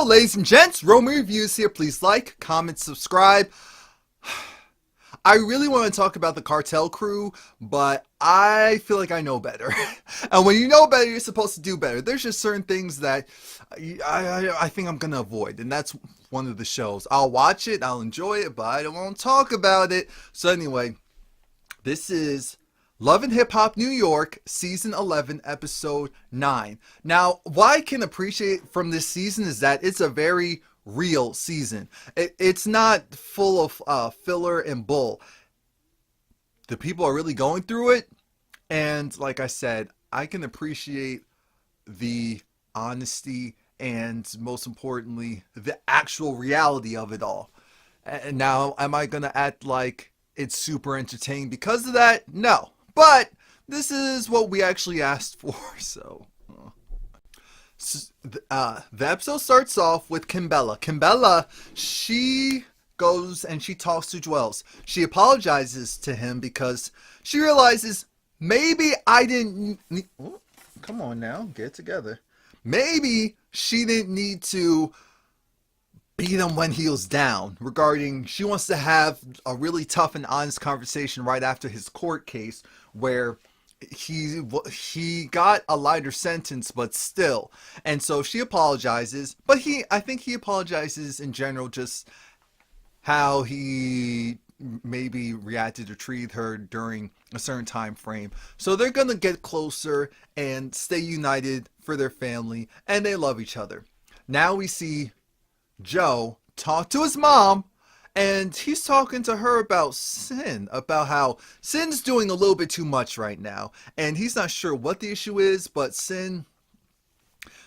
ladies and gents, Romie Reviews here. Please like, comment, subscribe. I really want to talk about the cartel crew, but I feel like I know better. And when you know better, you're supposed to do better. There's just certain things that I think I'm going to avoid, and that's one of the shows. I'll watch it, I'll enjoy it, but I don't want to talk about it. So anyway, this is Love and Hip Hop New York, Season 11, Episode 9. Now, what I can appreciate from this season is that it's a very real season. It's not full of filler and bull. The people are really going through it, and like I said, I can appreciate the honesty and, most importantly, the actual reality of it all. And now, am I going to act like it's super entertaining because of that? No. But this is what we actually asked for, so... the episode starts off with Kimbella. Kimbella, she goes and she talks to Dwells. She apologizes to him because she realizes maybe I didn't... Oh, come on now, get it together. Maybe she didn't need to beat him when he was down regarding she wants to have a really tough and honest conversation right after his court case where he got a lighter sentence, but still. And so she apologizes, but I think he apologizes in general, just how he maybe reacted or treated her during a certain time frame. So they're gonna get closer and stay united for their family, and they love each other. Now we see Joe talk to his mom, and he's talking to her about Sin, about how Sin's doing a little bit too much right now, and he's not sure what the issue is, but Sin,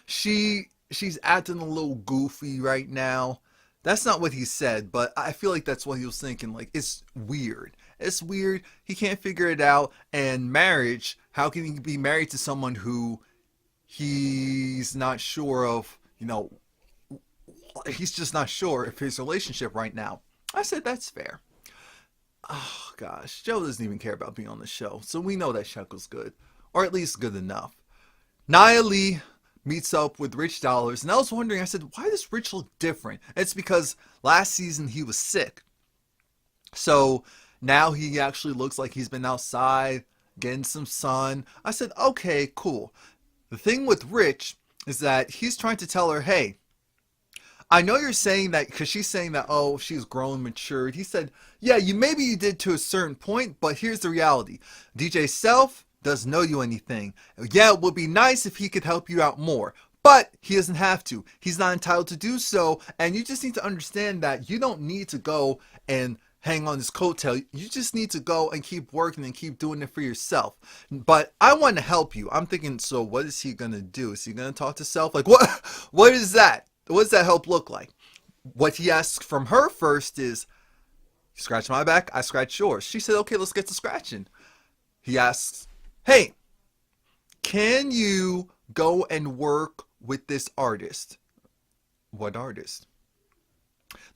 she's acting a little goofy right now. That's not what he said, but I feel like that's what he was thinking. Like, it's weird. It's weird. He can't figure it out. And marriage, how can he be married to someone who he's not sure of, he's just not sure of his relationship right now. I said that's fair. Oh gosh, Joe doesn't even care about being on the show, so we know that Shuckle's good, or at least good enough. Nia Lee meets up with Rich Dollars, and I was wondering, I said, why does Rich look different? It's because last season he was sick, so now he actually looks like he's been outside getting some sun. I said, okay, cool. The thing with Rich is that he's trying to tell her, hey, I know you're saying that because she's saying that, oh, she's grown, matured. He said, yeah, maybe you did to a certain point, but here's the reality. DJ Self doesn't know you anything. Yeah, it would be nice if he could help you out more, but he doesn't have to. He's not entitled to do so, and you just need to understand that you don't need to go and hang on his coattail. You just need to go and keep working and keep doing it for yourself. But I want to help you. I'm thinking, so what is he going to do? Is he going to talk to Self? Like, what is that? What does that help look like? What he asks from her first is, you scratch my back, I scratch yours. She said, okay, let's get to scratching. He asks, hey, can you go and work with this artist? What artist?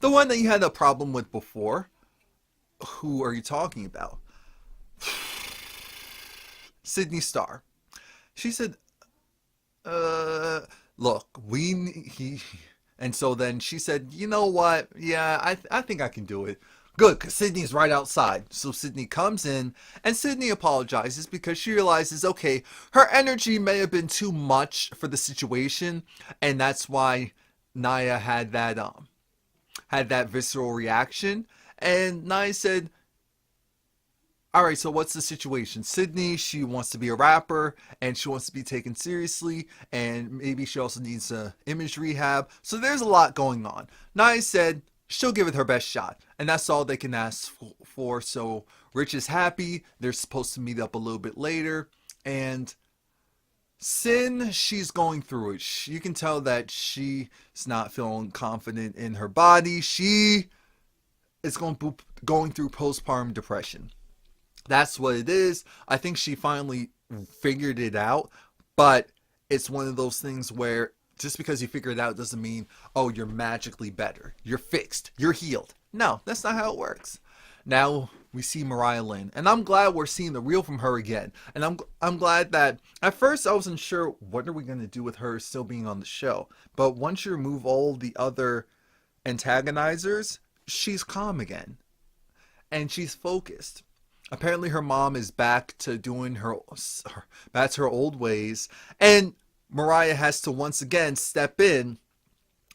The one that you had a problem with before. Who are you talking about? Sydney Starr. She said, look, and so then she said, you know what? Yeah, I think I can do it. Good, because Sydney's right outside. So Sydney comes in, and Sydney apologizes because she realizes, okay, her energy may have been too much for the situation, and that's why Nia had that visceral reaction. And Nia said, alright, so what's the situation? Sydney, she wants to be a rapper, and she wants to be taken seriously, and maybe she also needs a image rehab. So there's a lot going on. Nia said she'll give it her best shot, and that's all they can ask for. So Rich is happy. They're supposed to meet up a little bit later, and Sin, she's going through it. You can tell that she's not feeling confident in her body. She is going through postpartum depression. That's what it is. I think she finally figured it out, but it's one of those things where just because you figure it out doesn't mean, oh, you're magically better. You're fixed. You're healed. No, that's not how it works. Now we see Mariah Lynn, and I'm glad we're seeing the real from her again. And I'm glad that at first I wasn't sure what are we gonna do with her still being on the show, but once you remove all the other antagonizers, she's calm again, and she's focused. Apparently, her mom is back to doing back to her old ways, and Mariah has to once again step in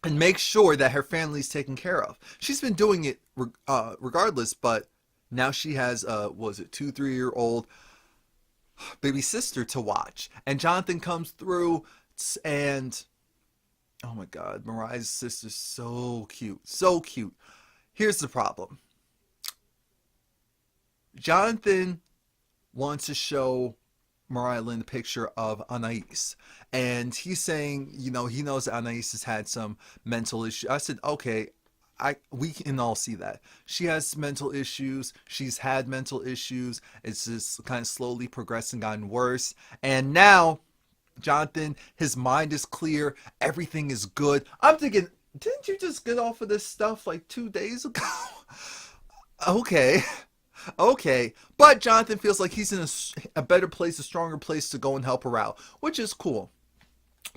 and make sure that her family's taken care of. She's been doing it regardless, but now she has was it 2-3 year old baby sister to watch, and Jonathan comes through, and oh my God, Mariah's sister's so cute, so cute. Here's the problem. Jonathan wants to show Mariah Lynn the picture of Anais, and he's saying, you know, he knows Anais has had some mental issues. I said, okay, we can all see that she has mental issues. She's had mental issues. It's just kind of slowly progressing, gotten worse, and now Jonathan, his mind is clear. Everything is good. I'm thinking, didn't you just get off of this stuff like 2 days ago? Okay. Okay, but Jonathan feels like he's in a better place, a stronger place to go and help her out, which is cool.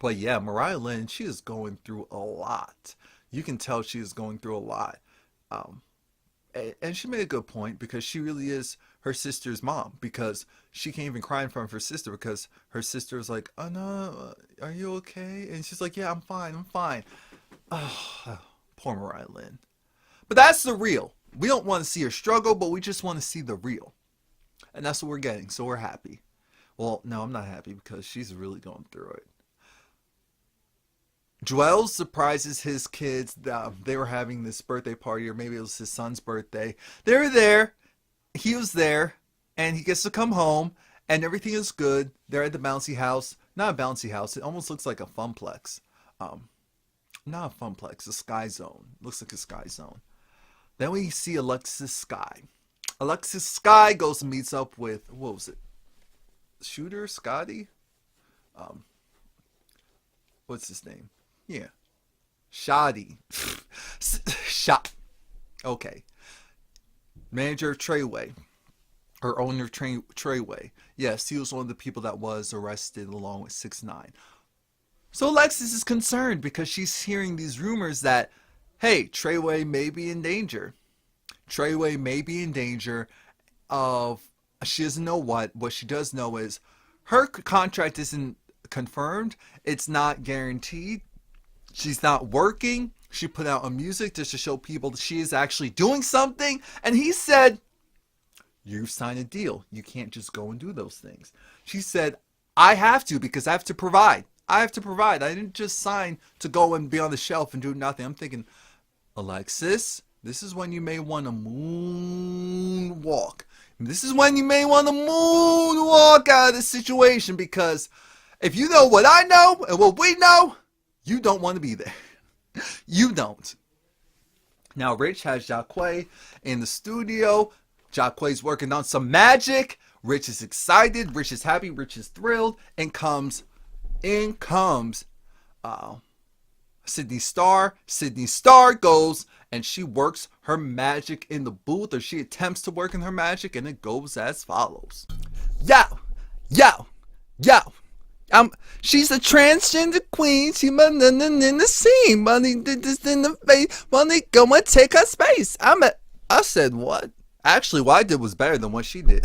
But yeah, Mariah Lynn, she is going through a lot. You can tell she is going through a lot. Um, and she made a good point, because she really is her sister's mom, because she can't even cry in front of her sister, because her sister is like, oh no, are you okay? And she's like, yeah, I'm fine, I'm fine. Oh, poor Mariah Lynn. But that's the real. We don't want to see her struggle, but we just want to see the real. And that's what we're getting, so we're happy. Well, no, I'm not happy, because she's really going through it. Joel surprises his kids. They were having this birthday party, or maybe it was his son's birthday. They were there. He was there, and he gets to come home, and everything is good. They're at the bouncy house. Not a bouncy house. It almost looks like a funplex. Not a funplex. A sky zone. Looks like a sky zone. Then we see Alexis Sky. Alexis Sky goes and meets up with, what was it? Shooter Scotty? What's his name? Yeah. Shoddy. Shot. Okay. Manager of Treyway. Or owner of Treyway. Yes, he was one of the people that was arrested along with 6ix9ine. So Alexis is concerned because she's hearing these rumors that, hey, Treyway may be in danger. Treyway may be in danger of, she doesn't know what. What she does know is her contract isn't confirmed. It's not guaranteed. She's not working. She put out a music just to show people that she is actually doing something. And he said, you've signed a deal. You can't just go and do those things. She said, I have to, because I have to provide. I have to provide. I didn't just sign to go and be on the shelf and do nothing. I'm thinking, Alexis, this is when you may want to moonwalk. This is when you may want to moonwalk out of this situation, because if you know what I know and what we know, you don't want to be there. You don't. Now, Rich has Jacquay in the studio. Jacquay's working on some magic. Rich is excited. Rich is happy. Rich is thrilled. In comes Sydney Star. Sydney Star goes and she works her magic in the booth, or she attempts to work in her magic, and it goes as follows. Yo, yo, yo. She's a transgender queen. She in the scene. Money did this in the face. Money go and take her space. I said what? Actually, what I did was better than what she did.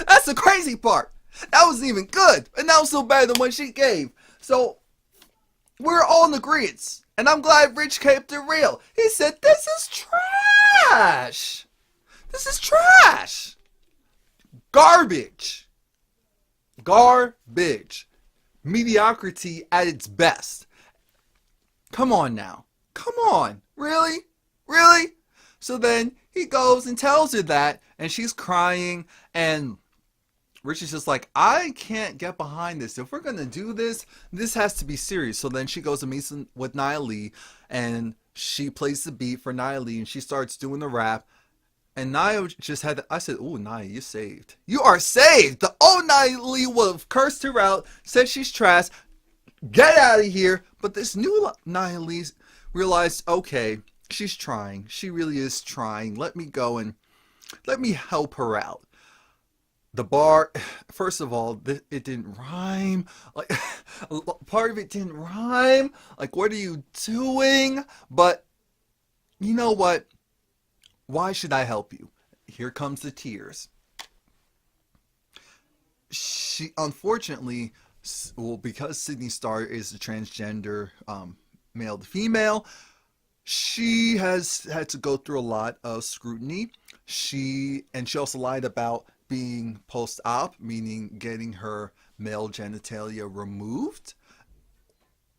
That's the crazy part. That wasn't even good, and that was still better than what she gave. So we're all in agreement, and I'm glad Rich kept it real. He said, "This is trash. This is trash. Garbage. Garbage." Mediocrity at its best. Come on now. Come on. Really? Really? So then he goes and tells her that, and she's crying, and Rich is just like, I can't get behind this. If we're going to do this, this has to be serious. So then she goes and meets with Nia Lee, and she plays the beat for Nia Lee, and she starts doing the rap. And Nia just had, I said, ooh, Nia, you're saved. You are saved. The old Nia Lee would have cursed her out, said she's trash, get out of here. But this new Nia Lee realized, okay, she's trying. She really is trying. Let me go and Let me help her out. The bar, first of all, it didn't rhyme. Like, part of it didn't rhyme. Like, what are you doing? But you know what? Why should I help you? Here comes the tears. She, unfortunately, well, because Sydney Star is a transgender male to female, she has had to go through a lot of scrutiny. She also lied about being post-op, meaning getting her male genitalia removed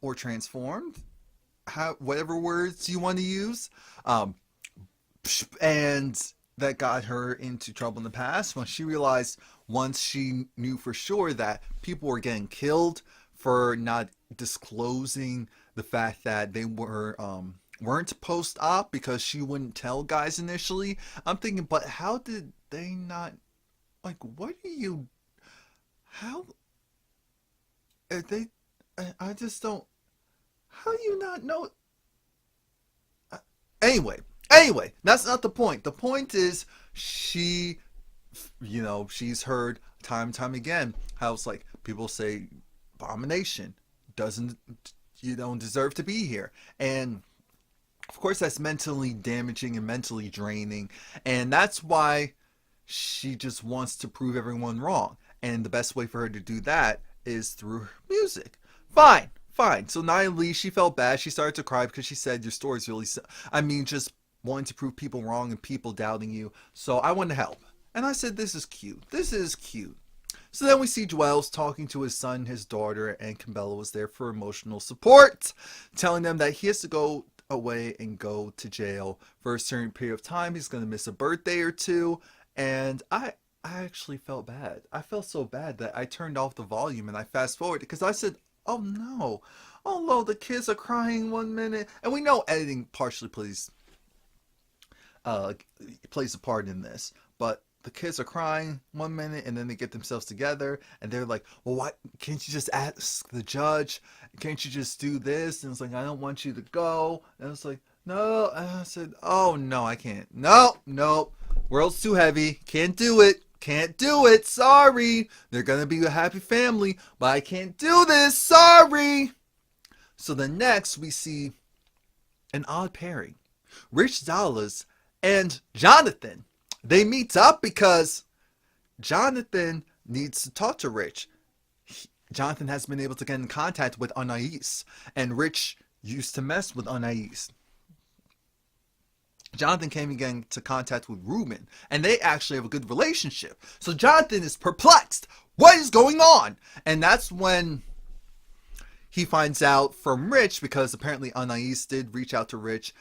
or transformed, whatever words you want to use. And that got her into trouble in the past when she realized, once she knew for sure that people were getting killed for not disclosing the fact that they weren't post-op, because she wouldn't tell guys initially. I'm thinking, but how did they not, like, what are you, how are they, I just don't, how do you not know? Anyway, that's not the point. The point is, she's heard time and time again how it's like people say, abomination, doesn't, you don't deserve to be here. And of course that's mentally damaging and mentally draining. And that's why she just wants to prove everyone wrong. And the best way for her to do that is through music. Fine. So Nia Lee, she felt bad. She started to cry because she said, your story's really, just wanting to prove people wrong and people doubting you. So I want to help. And I said, this is cute. So then we see Joel's talking to his son, his daughter, and Kimbella was there for emotional support, telling them that he has to go away and go to jail for a certain period of time. He's going to miss a birthday or two. And I actually felt bad. I felt so bad that I turned off the volume and I fast forwarded, because I said, oh no, the kids are crying 1 minute. And we know editing partially plays a part in this, but the kids are crying 1 minute and then they get themselves together and they're like, well, why can't you just ask the judge? Can't you just do this? And it's like, I don't want you to go. And it's like, no. And I said, oh no, I can't. No, world's too heavy. Can't do it. Sorry. They're gonna be a happy family, but I can't do this. Sorry. So then next we see an odd pairing. Rich Dollars and Jonathan. They meet up because Jonathan needs to talk to Rich. Jonathan has been able to get in contact with Anais, and Rich used to mess with Anais. Jonathan came again to contact with Ruben, and they actually have a good relationship. So Jonathan is perplexed. What is going on? And that's when he finds out from Rich, because apparently Anais did reach out to Rich.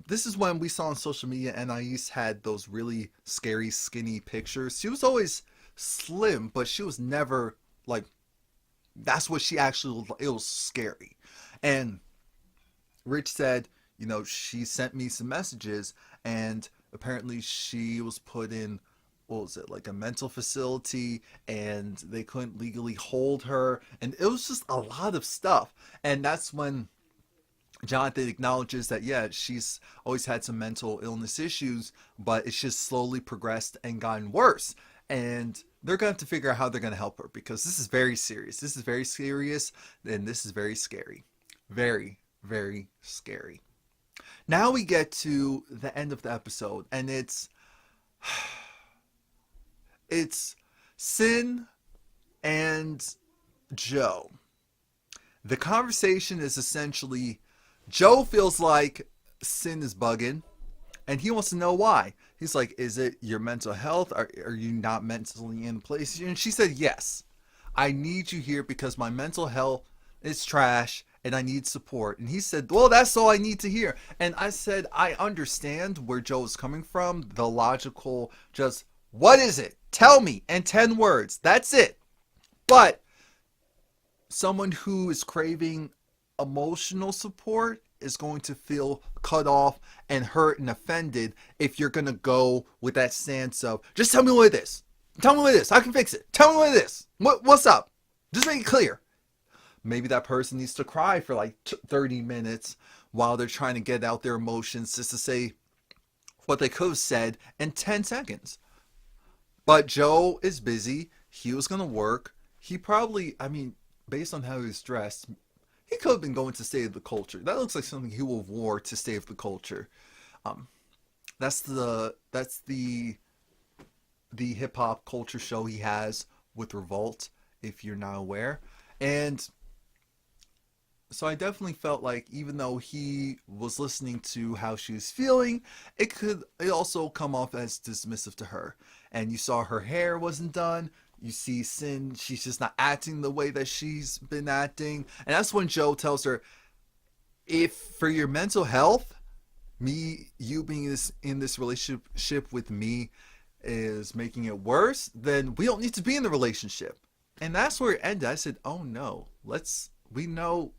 This is when we saw on social media Anais had those really scary skinny pictures. She was always slim, but she was never like, that's what she actually looked like. It was scary. And Rich said, she sent me some messages, and apparently she was put in, what was it, like a mental facility, and they couldn't legally hold her, and it was just a lot of stuff. And that's when Jonathan acknowledges that, yeah, she's always had some mental illness issues, but it's just slowly progressed and gotten worse. And they're going to have to figure out how they're going to help her, because this is very serious. And this is very scary. Very, very scary. Now we get to the end of the episode, and it's Sin and Joe. The conversation is essentially, Joe feels like Sin is bugging, and he wants to know why. He's like, is it your mental health? Are you not mentally in place? And she said, yes. I need you here because my mental health is trash and I need support. And he said, well, that's all I need to hear. And I said, I understand where Joe is coming from. The logical, just, what is it? Tell me in 10 words. That's it. But someone who is craving emotional support is going to feel cut off and hurt and offended if you're going to go with that stance of, just tell me what it is. Tell me what it is. I can fix it. Tell me what it is. What's up? Just make it clear. Maybe that person needs to cry for like 30 minutes while they're trying to get out their emotions, just to say what they could have said in 10 seconds. But Joe is busy. He was going to work. He probably, I mean, based on how he was dressed, he could have been going to save the culture. That looks like something he will have wore to save the culture. Um, that's the hip hop culture show he has with Revolt, if you're not aware. And so I definitely felt like even though he was listening to how she was feeling, it also come off as dismissive to her. And you saw her hair wasn't done. You see Sin, she's just not acting the way that she's been acting. And that's when Joe tells her, if for your mental health, you being in this relationship with me is making it worse, then we don't need to be in the relationship. And that's where it ended. I said, "Oh no, we know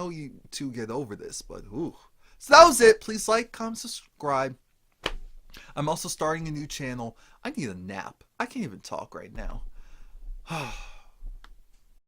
you two get over this, but ooh." So that was it. Please like, comment, subscribe. I'm also starting a new channel. I need a nap. I can't even talk right now.